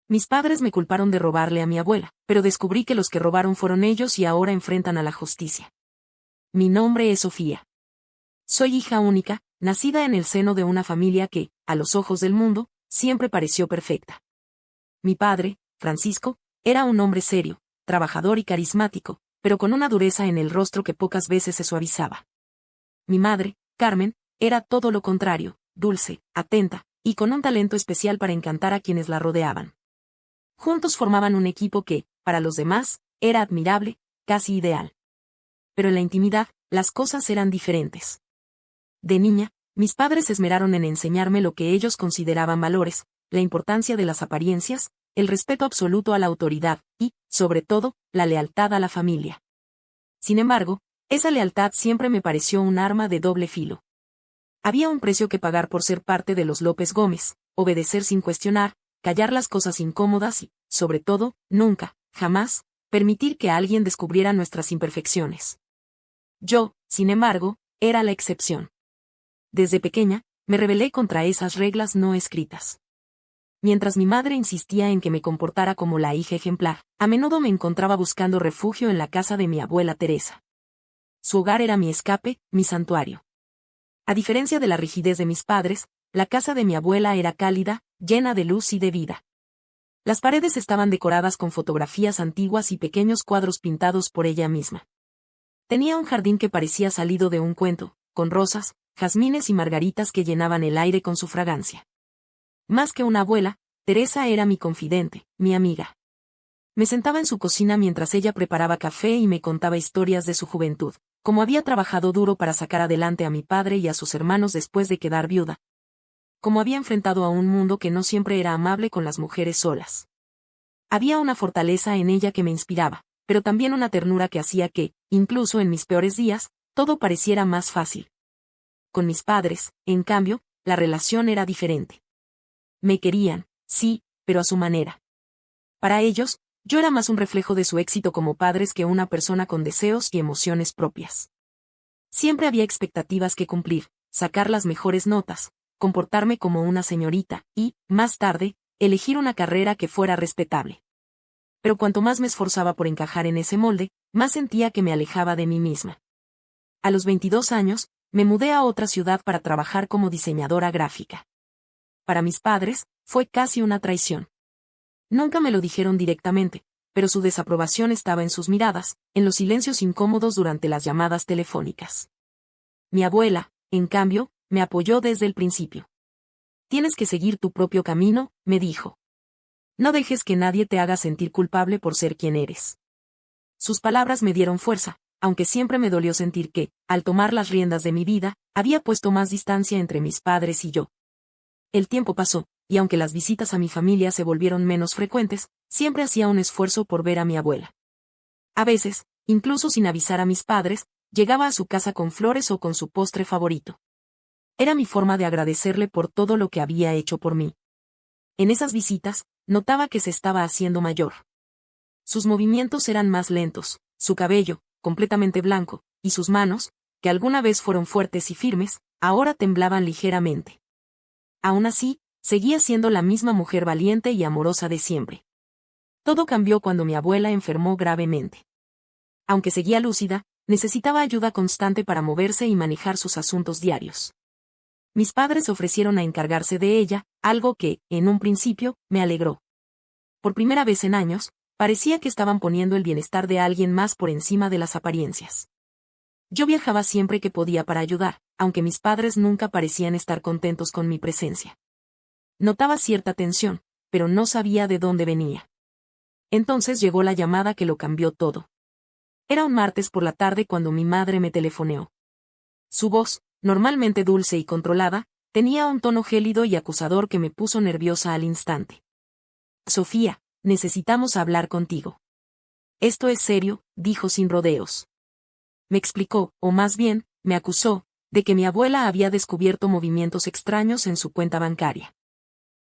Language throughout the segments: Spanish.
Mis padres me culparon de robarle a mi abuela, pero descubrí que los que robaron fueron ellos y ahora enfrentan a la justicia. Mi nombre es Sofía. Soy hija única, nacida en el seno de una familia que, a los ojos del mundo, siempre pareció perfecta. Mi padre, Francisco, era un hombre serio, trabajador y carismático, pero con una dureza en el rostro que pocas veces se suavizaba. Mi madre, Carmen, era todo lo contrario, dulce, atenta, y con un talento especial para encantar a quienes la rodeaban. Juntos formaban un equipo que, para los demás, era admirable, casi ideal. Pero en la intimidad, las cosas eran diferentes. De niña, mis padres se esmeraron en enseñarme lo que ellos consideraban valores, la importancia de las apariencias, el respeto absoluto a la autoridad y, sobre todo, la lealtad a la familia. Sin embargo, esa lealtad siempre me pareció un arma de doble filo. Había un precio que pagar por ser parte de los López Gómez, obedecer sin cuestionar, callar las cosas incómodas y, sobre todo, nunca, jamás, permitir que alguien descubriera nuestras imperfecciones. Yo, sin embargo, era la excepción. Desde pequeña, me rebelé contra esas reglas no escritas. Mientras mi madre insistía en que me comportara como la hija ejemplar, a menudo me encontraba buscando refugio en la casa de mi abuela Teresa. Su hogar era mi escape, mi santuario. A diferencia de la rigidez de mis padres, la casa de mi abuela era cálida, llena de luz y de vida. Las paredes estaban decoradas con fotografías antiguas y pequeños cuadros pintados por ella misma. Tenía un jardín que parecía salido de un cuento, con rosas, jazmines y margaritas que llenaban el aire con su fragancia. Más que una abuela, Teresa era mi confidente, mi amiga. Me sentaba en su cocina mientras ella preparaba café y me contaba historias de su juventud, cómo había trabajado duro para sacar adelante a mi padre y a sus hermanos después de quedar viuda. Cómo había enfrentado a un mundo que no siempre era amable con las mujeres solas. Había una fortaleza en ella que me inspiraba, pero también una ternura que hacía que, incluso en mis peores días, todo pareciera más fácil. Con mis padres, en cambio, la relación era diferente. Me querían, sí, pero a su manera. Para ellos, yo era más un reflejo de su éxito como padres que una persona con deseos y emociones propias. Siempre había expectativas que cumplir, sacar las mejores notas, comportarme como una señorita y, más tarde, elegir una carrera que fuera respetable. Pero cuanto más me esforzaba por encajar en ese molde, más sentía que me alejaba de mí misma. A los 22 años, me mudé a otra ciudad para trabajar como diseñadora gráfica. Para mis padres, fue casi una traición. Nunca me lo dijeron directamente, pero su desaprobación estaba en sus miradas, en los silencios incómodos durante las llamadas telefónicas. Mi abuela, en cambio, me apoyó desde el principio. Tienes que seguir tu propio camino, me dijo. No dejes que nadie te haga sentir culpable por ser quien eres. Sus palabras me dieron fuerza, aunque siempre me dolió sentir que, al tomar las riendas de mi vida, había puesto más distancia entre mis padres y yo. El tiempo pasó, y aunque las visitas a mi familia se volvieron menos frecuentes, siempre hacía un esfuerzo por ver a mi abuela. A veces, incluso sin avisar a mis padres, llegaba a su casa con flores o con su postre favorito. Era mi forma de agradecerle por todo lo que había hecho por mí. En esas visitas, notaba que se estaba haciendo mayor. Sus movimientos eran más lentos, su cabello, completamente blanco, y sus manos, que alguna vez fueron fuertes y firmes, ahora temblaban ligeramente. Aún así, seguía siendo la misma mujer valiente y amorosa de siempre. Todo cambió cuando mi abuela enfermó gravemente. Aunque seguía lúcida, necesitaba ayuda constante para moverse y manejar sus asuntos diarios. Mis padres se ofrecieron a encargarse de ella, algo que, en un principio, me alegró. Por primera vez en años, parecía que estaban poniendo el bienestar de alguien más por encima de las apariencias. Yo viajaba siempre que podía para ayudar, aunque mis padres nunca parecían estar contentos con mi presencia. Notaba cierta tensión, pero no sabía de dónde venía. Entonces llegó la llamada que lo cambió todo. Era un martes por la tarde cuando mi madre me telefoneó. Su voz, normalmente dulce y controlada, tenía un tono gélido y acusador que me puso nerviosa al instante. Sofía, necesitamos hablar contigo. Esto es serio, dijo sin rodeos. Me explicó, o más bien, me acusó, de que mi abuela había descubierto movimientos extraños en su cuenta bancaria.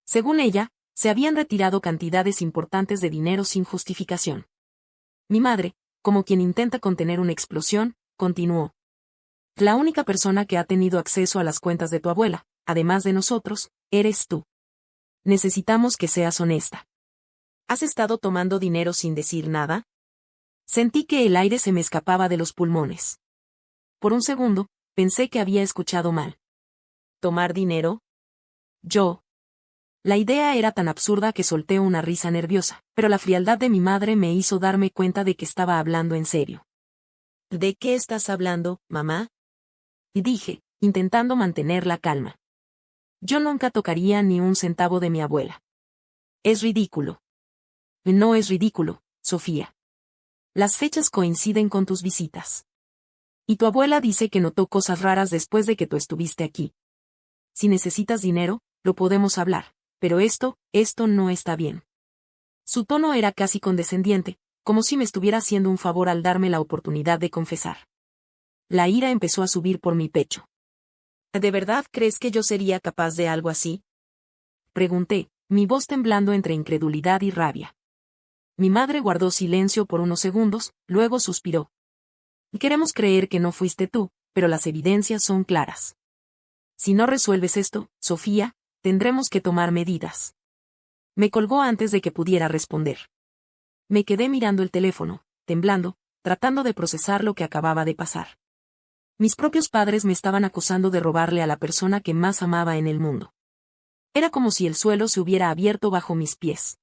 Según ella, se habían retirado cantidades importantes de dinero sin justificación. Mi madre, como quien intenta contener una explosión, continuó. La única persona que ha tenido acceso a las cuentas de tu abuela, además de nosotros, eres tú. Necesitamos que seas honesta. ¿Has estado tomando dinero sin decir nada? Sentí que el aire se me escapaba de los pulmones. Por un segundo, pensé que había escuchado mal. ¿Tomar dinero? Yo. La idea era tan absurda que solté una risa nerviosa, pero la frialdad de mi madre me hizo darme cuenta de que estaba hablando en serio. ¿De qué estás hablando, mamá? Y dije, intentando mantener la calma. Yo nunca tocaría ni un centavo de mi abuela. Es ridículo. No es ridículo, Sofía. Las fechas coinciden con tus visitas. Y tu abuela dice que notó cosas raras después de que tú estuviste aquí. Si necesitas dinero, lo podemos hablar, pero esto no está bien. Su tono era casi condescendiente, como si me estuviera haciendo un favor al darme la oportunidad de confesar. La ira empezó a subir por mi pecho. ¿De verdad crees que yo sería capaz de algo así? Pregunté, mi voz temblando entre incredulidad y rabia. Mi madre guardó silencio por unos segundos, luego suspiró. Queremos creer que no fuiste tú, pero las evidencias son claras. Si no resuelves esto, Sofía, tendremos que tomar medidas. Me colgó antes de que pudiera responder. Me quedé mirando el teléfono, temblando, tratando de procesar lo que acababa de pasar. Mis propios padres me estaban acusando de robarle a la persona que más amaba en el mundo. Era como si el suelo se hubiera abierto bajo mis pies.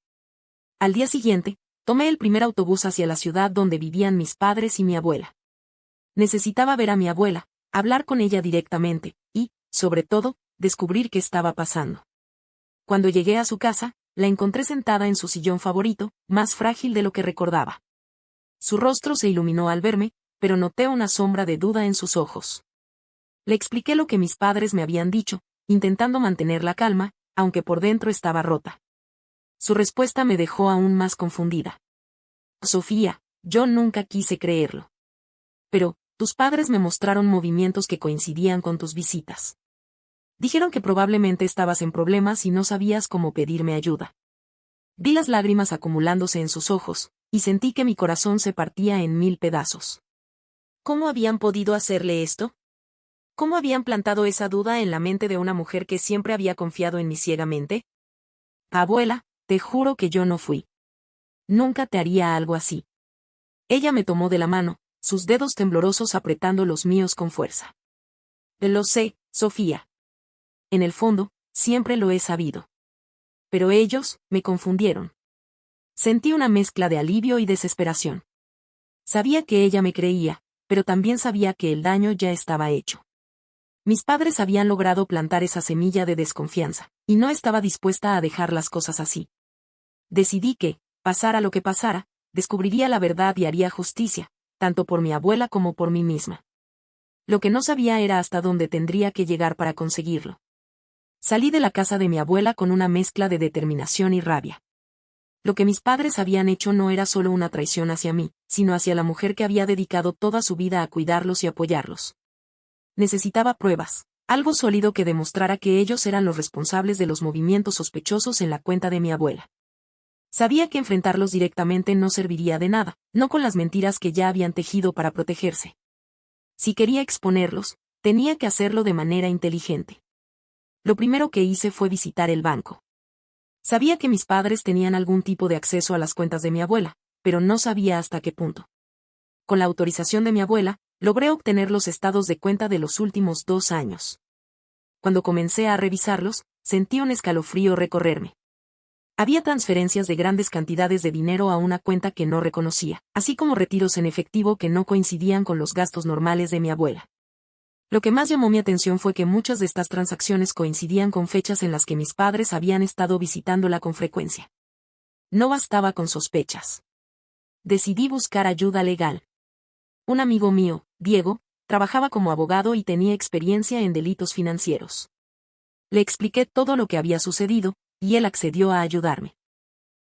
Al día siguiente, tomé el primer autobús hacia la ciudad donde vivían mis padres y mi abuela. Necesitaba ver a mi abuela, hablar con ella directamente, y, sobre todo, descubrir qué estaba pasando. Cuando llegué a su casa, la encontré sentada en su sillón favorito, más frágil de lo que recordaba. Su rostro se iluminó al verme, pero noté una sombra de duda en sus ojos. Le expliqué lo que mis padres me habían dicho, intentando mantener la calma, aunque por dentro estaba rota. Su respuesta me dejó aún más confundida. Sofía, yo nunca quise creerlo. Pero, tus padres me mostraron movimientos que coincidían con tus visitas. Dijeron que probablemente estabas en problemas y no sabías cómo pedirme ayuda. Vi las lágrimas acumulándose en sus ojos, y sentí que mi corazón se partía en 1000 pedazos. ¿Cómo habían podido hacerle esto? ¿Cómo habían plantado esa duda en la mente de una mujer que siempre había confiado en mí ciegamente? Abuela, te juro que yo no fui. Nunca te haría algo así. Ella me tomó de la mano, sus dedos temblorosos apretando los míos con fuerza. Lo sé, Sofía. En el fondo, siempre lo he sabido. Pero ellos, me confundieron. Sentí una mezcla de alivio y desesperación. Sabía que ella me creía, pero también sabía que el daño ya estaba hecho. Mis padres habían logrado plantar esa semilla de desconfianza, y no estaba dispuesta a dejar las cosas así. Decidí que, pasara lo que pasara, descubriría la verdad y haría justicia, tanto por mi abuela como por mí misma. Lo que no sabía era hasta dónde tendría que llegar para conseguirlo. Salí de la casa de mi abuela con una mezcla de determinación y rabia. Lo que mis padres habían hecho no era solo una traición hacia mí, sino hacia la mujer que había dedicado toda su vida a cuidarlos y apoyarlos. Necesitaba pruebas, algo sólido que demostrara que ellos eran los responsables de los movimientos sospechosos en la cuenta de mi abuela. Sabía que enfrentarlos directamente no serviría de nada, no con las mentiras que ya habían tejido para protegerse. Si quería exponerlos, tenía que hacerlo de manera inteligente. Lo primero que hice fue visitar el banco. Sabía que mis padres tenían algún tipo de acceso a las cuentas de mi abuela, pero no sabía hasta qué punto. Con la autorización de mi abuela, logré obtener los estados de cuenta de los últimos 2 años. Cuando comencé a revisarlos, sentí un escalofrío recorrerme. Había transferencias de grandes cantidades de dinero a una cuenta que no reconocía, así como retiros en efectivo que no coincidían con los gastos normales de mi abuela. Lo que más llamó mi atención fue que muchas de estas transacciones coincidían con fechas en las que mis padres habían estado visitándola con frecuencia. No bastaba con sospechas. Decidí buscar ayuda legal. Un amigo mío, Diego, trabajaba como abogado y tenía experiencia en delitos financieros. Le expliqué todo lo que había sucedido, y él accedió a ayudarme.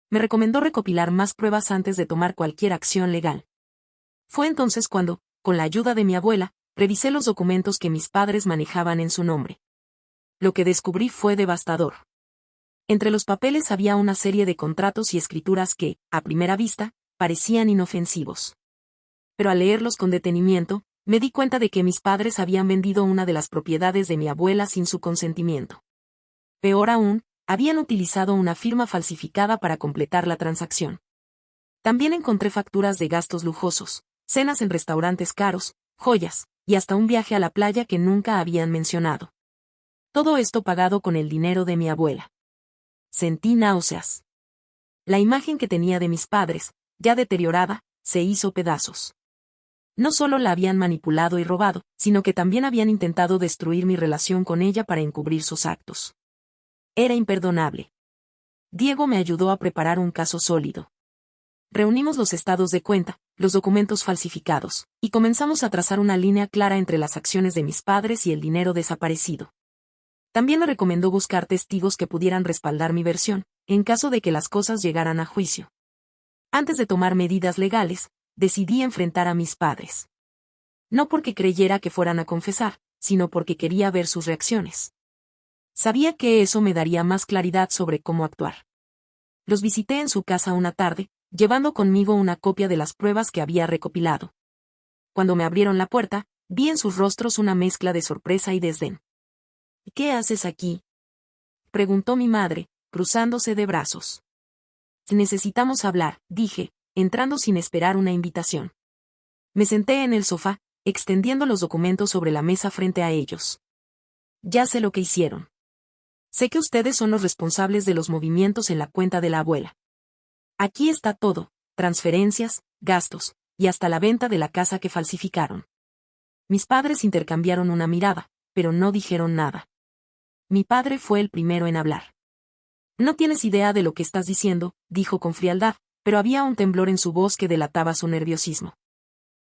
Me recomendó recopilar más pruebas antes de tomar cualquier acción legal. Fue entonces cuando, con la ayuda de mi abuela, revisé los documentos que mis padres manejaban en su nombre. Lo que descubrí fue devastador. Entre los papeles había una serie de contratos y escrituras que, a primera vista, parecían inofensivos. Pero al leerlos con detenimiento, me di cuenta de que mis padres habían vendido una de las propiedades de mi abuela sin su consentimiento. Peor aún, habían utilizado una firma falsificada para completar la transacción. También encontré facturas de gastos lujosos, cenas en restaurantes caros, joyas, y hasta un viaje a la playa que nunca habían mencionado. Todo esto pagado con el dinero de mi abuela. Sentí náuseas. La imagen que tenía de mis padres, ya deteriorada, se hizo pedazos. No solo la habían manipulado y robado, sino que también habían intentado destruir mi relación con ella para encubrir sus actos. Era imperdonable. Diego me ayudó a preparar un caso sólido. Reunimos los estados de cuenta, los documentos falsificados, y comenzamos a trazar una línea clara entre las acciones de mis padres y el dinero desaparecido. También me recomendó buscar testigos que pudieran respaldar mi versión, en caso de que las cosas llegaran a juicio. Antes de tomar medidas legales, decidí enfrentar a mis padres. No porque creyera que fueran a confesar, sino porque quería ver sus reacciones. Sabía que eso me daría más claridad sobre cómo actuar. Los visité en su casa una tarde, llevando conmigo una copia de las pruebas que había recopilado. Cuando me abrieron la puerta, vi en sus rostros una mezcla de sorpresa y desdén. ¿Qué haces aquí?, preguntó mi madre, cruzándose de brazos. Necesitamos hablar, dije, entrando sin esperar una invitación. Me senté en el sofá, extendiendo los documentos sobre la mesa frente a ellos. Ya sé lo que hicieron. Sé que ustedes son los responsables de los movimientos en la cuenta de la abuela. Aquí está todo, transferencias, gastos, y hasta la venta de la casa que falsificaron. Mis padres intercambiaron una mirada, pero no dijeron nada. Mi padre fue el primero en hablar. No tienes idea de lo que estás diciendo, dijo con frialdad, pero había un temblor en su voz que delataba su nerviosismo.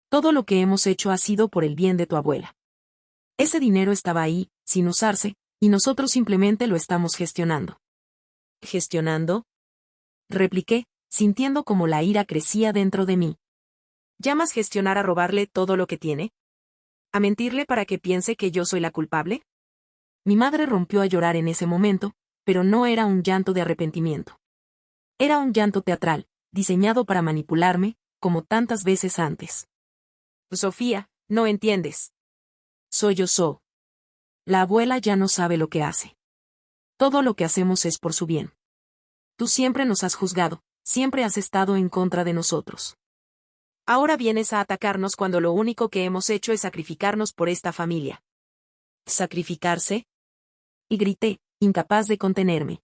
Todo lo que hemos hecho ha sido por el bien de tu abuela. Ese dinero estaba ahí, sin usarse, y nosotros simplemente lo estamos gestionando. ¿Gestionando?, repliqué, sintiendo como la ira crecía dentro de mí. ¿Llamas gestionar a robarle todo lo que tiene? ¿A mentirle para que piense que yo soy la culpable? Mi madre rompió a llorar en ese momento, pero no era un llanto de arrepentimiento. Era un llanto teatral, diseñado para manipularme, como tantas veces antes. Sofía, no entiendes. Sollozó. La abuela ya no sabe lo que hace. Todo lo que hacemos es por su bien. Tú siempre nos has juzgado, siempre has estado en contra de nosotros. Ahora vienes a atacarnos cuando lo único que hemos hecho es sacrificarnos por esta familia. ¿Sacrificarse?, y grité, incapaz de contenerme.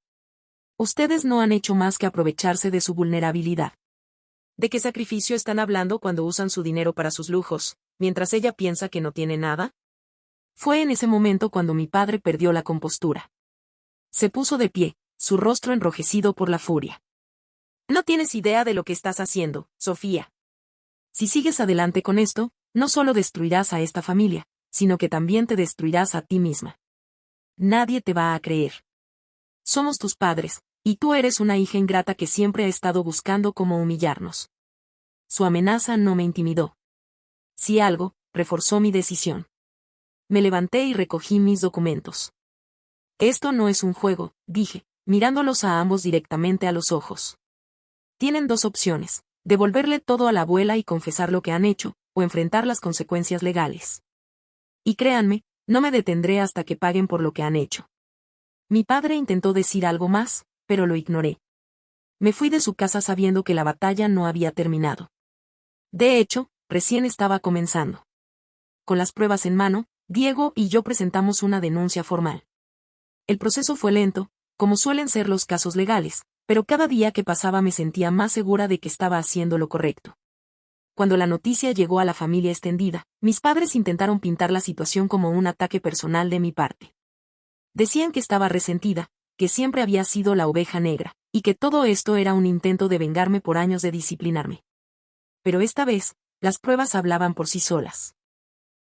Ustedes no han hecho más que aprovecharse de su vulnerabilidad. ¿De qué sacrificio están hablando cuando usan su dinero para sus lujos, mientras ella piensa que no tiene nada? Fue en ese momento cuando mi padre perdió la compostura. Se puso de pie, su rostro enrojecido por la furia. No tienes idea de lo que estás haciendo, Sofía. Si sigues adelante con esto, no solo destruirás a esta familia, sino que también te destruirás a ti misma. Nadie te va a creer. Somos tus padres, y tú eres una hija ingrata que siempre ha estado buscando cómo humillarnos. Su amenaza no me intimidó. Si algo, reforzó mi decisión. Me levanté y recogí mis documentos. Esto no es un juego, dije, mirándolos a ambos directamente a los ojos. Tienen dos opciones: devolverle todo a la abuela y confesar lo que han hecho, o enfrentar las consecuencias legales. Y créanme, no me detendré hasta que paguen por lo que han hecho. Mi padre intentó decir algo más, pero lo ignoré. Me fui de su casa sabiendo que la batalla no había terminado. De hecho, recién estaba comenzando. Con las pruebas en mano, Diego y yo presentamos una denuncia formal. El proceso fue lento, como suelen ser los casos legales, pero cada día que pasaba me sentía más segura de que estaba haciendo lo correcto. Cuando la noticia llegó a la familia extendida, mis padres intentaron pintar la situación como un ataque personal de mi parte. Decían que estaba resentida, que siempre había sido la oveja negra, y que todo esto era un intento de vengarme por años de disciplinarme. Pero esta vez, las pruebas hablaban por sí solas.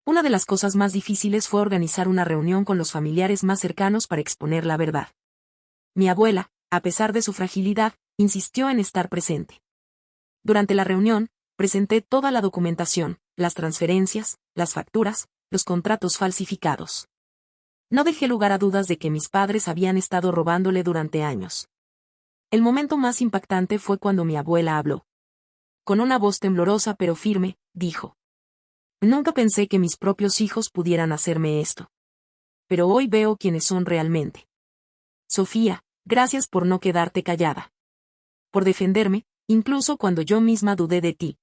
Una de las cosas más difíciles fue organizar una reunión con los familiares más cercanos para exponer la verdad. Mi abuela, a pesar de su fragilidad, insistió en estar presente. Durante la reunión, presenté toda la documentación, las transferencias, las facturas, los contratos falsificados. No dejé lugar a dudas de que mis padres habían estado robándole durante años. El momento más impactante fue cuando mi abuela habló. Con una voz temblorosa pero firme, dijo: Nunca pensé que mis propios hijos pudieran hacerme esto. Pero hoy veo quiénes son realmente. Sofía, Gracias por no quedarte callada. Por defenderme, incluso cuando yo misma dudé de ti.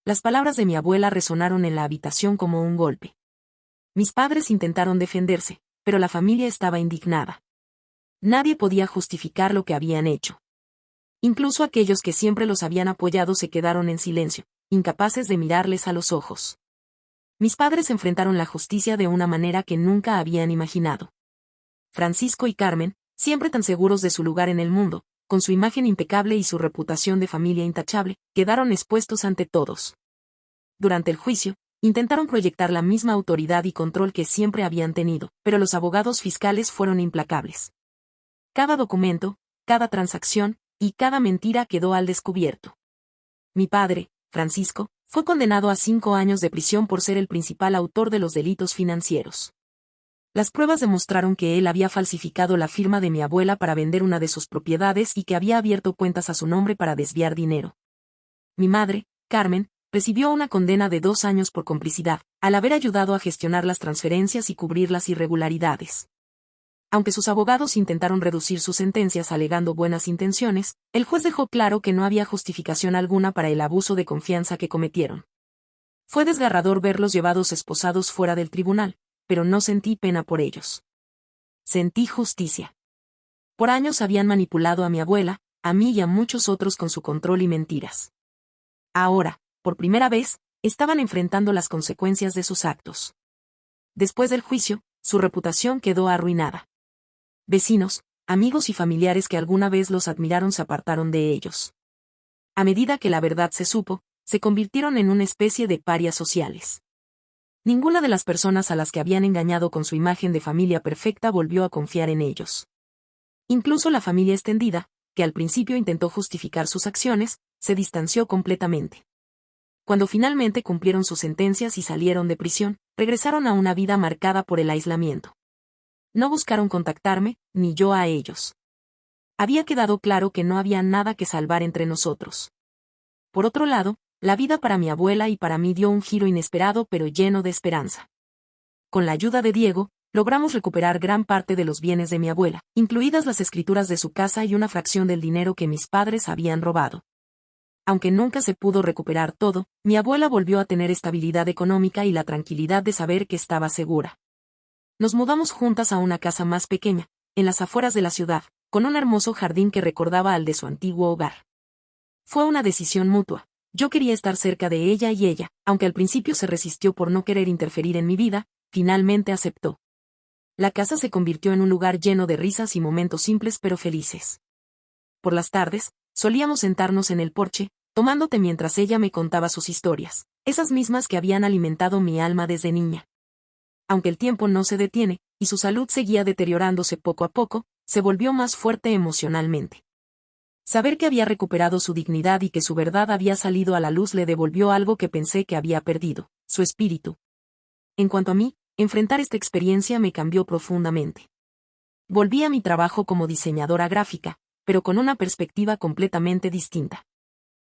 Las palabras de mi abuela resonaron en la habitación como un golpe. Mis padres intentaron defenderse, pero la familia estaba indignada. Nadie podía justificar lo que habían hecho. Incluso aquellos que siempre los habían apoyado se quedaron en silencio, incapaces de mirarles a los ojos. Mis padres enfrentaron la justicia de una manera que nunca habían imaginado. Francisco y Carmen, siempre tan seguros de su lugar en el mundo, con su imagen impecable y su reputación de familia intachable, quedaron expuestos ante todos. Durante el juicio, intentaron proyectar la misma autoridad y control que siempre habían tenido, pero los abogados fiscales fueron implacables. Cada documento, cada transacción, y cada mentira quedó al descubierto. Mi padre, Francisco, fue condenado a 5 años de prisión por ser el principal autor de los delitos financieros. Las pruebas demostraron que él había falsificado la firma de mi abuela para vender una de sus propiedades y que había abierto cuentas a su nombre para desviar dinero. Mi madre, Carmen, recibió una condena de 2 años por complicidad, al haber ayudado a gestionar las transferencias y cubrir las irregularidades. Aunque sus abogados intentaron reducir sus sentencias alegando buenas intenciones, el juez dejó claro que no había justificación alguna para el abuso de confianza que cometieron. Fue desgarrador verlos llevados esposados fuera del tribunal, pero no sentí pena por ellos. Sentí justicia. Por años habían manipulado a mi abuela, a mí y a muchos otros con su control y mentiras. Ahora, por primera vez, estaban enfrentando las consecuencias de sus actos. Después del juicio, su reputación quedó arruinada. Vecinos, amigos y familiares que alguna vez los admiraron se apartaron de ellos. A medida que la verdad se supo, se convirtieron en una especie de parias sociales. Ninguna de las personas a las que habían engañado con su imagen de familia perfecta volvió a confiar en ellos. Incluso la familia extendida, que al principio intentó justificar sus acciones, se distanció completamente. Cuando finalmente cumplieron sus sentencias y salieron de prisión, regresaron a una vida marcada por el aislamiento. No buscaron contactarme, ni yo a ellos. Había quedado claro que no había nada que salvar entre nosotros. Por otro lado, la vida para mi abuela y para mí dio un giro inesperado pero lleno de esperanza. Con la ayuda de Diego, logramos recuperar gran parte de los bienes de mi abuela, incluidas las escrituras de su casa y una fracción del dinero que mis padres habían robado. Aunque nunca se pudo recuperar todo, mi abuela volvió a tener estabilidad económica y la tranquilidad de saber que estaba segura. Nos mudamos juntas a una casa más pequeña, en las afueras de la ciudad, con un hermoso jardín que recordaba al de su antiguo hogar. Fue una decisión mutua. Yo quería estar cerca de ella y ella, aunque al principio se resistió por no querer interferir en mi vida, finalmente aceptó. La casa se convirtió en un lugar lleno de risas y momentos simples pero felices. Por las tardes, solíamos sentarnos en el porche, tomando té mientras ella me contaba sus historias, esas mismas que habían alimentado mi alma desde niña. Aunque el tiempo no se detiene, y su salud seguía deteriorándose poco a poco, se volvió más fuerte emocionalmente. Saber que había recuperado su dignidad y que su verdad había salido a la luz le devolvió algo que pensé que había perdido, su espíritu. En cuanto a mí, enfrentar esta experiencia me cambió profundamente. Volví a mi trabajo como diseñadora gráfica, pero con una perspectiva completamente distinta.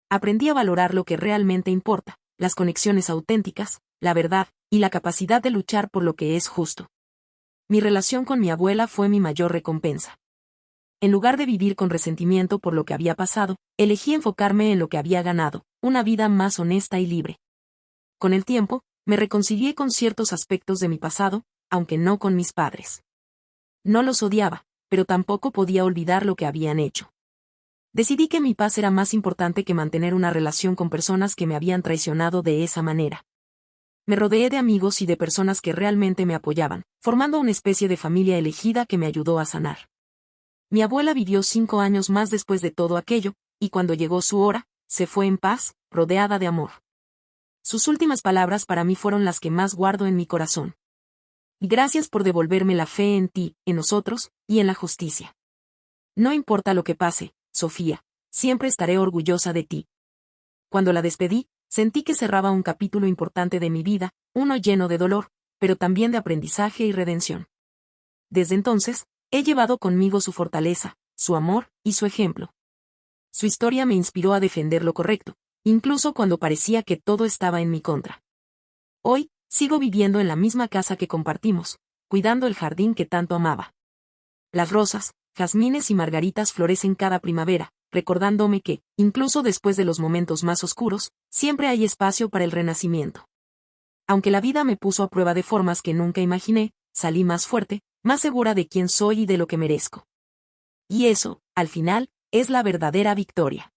Aprendí a valorar lo que realmente importa, las conexiones auténticas, la verdad, y la capacidad de luchar por lo que es justo. Mi relación con mi abuela fue mi mayor recompensa. En lugar de vivir con resentimiento por lo que había pasado, elegí enfocarme en lo que había ganado, una vida más honesta y libre. Con el tiempo, me reconcilié con ciertos aspectos de mi pasado, aunque no con mis padres. No los odiaba, pero tampoco podía olvidar lo que habían hecho. Decidí que mi paz era más importante que mantener una relación con personas que me habían traicionado de esa manera. Me rodeé de amigos y de personas que realmente me apoyaban, formando una especie de familia elegida que me ayudó a sanar. Mi abuela vivió 5 años más después de todo aquello, y cuando llegó su hora, se fue en paz, rodeada de amor. Sus últimas palabras para mí fueron las que más guardo en mi corazón. Gracias por devolverme la fe en ti, en nosotros, y en la justicia. No importa lo que pase, Sofía, siempre estaré orgullosa de ti. Cuando la despedí, sentí que cerraba un capítulo importante de mi vida, uno lleno de dolor, pero también de aprendizaje y redención. Desde entonces, he llevado conmigo su fortaleza, su amor, y su ejemplo. Su historia me inspiró a defender lo correcto, incluso cuando parecía que todo estaba en mi contra. Hoy, sigo viviendo en la misma casa que compartimos, cuidando el jardín que tanto amaba. Las rosas, jazmines y margaritas florecen cada primavera, recordándome que, incluso después de los momentos más oscuros, siempre hay espacio para el renacimiento. Aunque la vida me puso a prueba de formas que nunca imaginé, salí más fuerte, más segura de quién soy y de lo que merezco. Y eso, al final, es la verdadera victoria.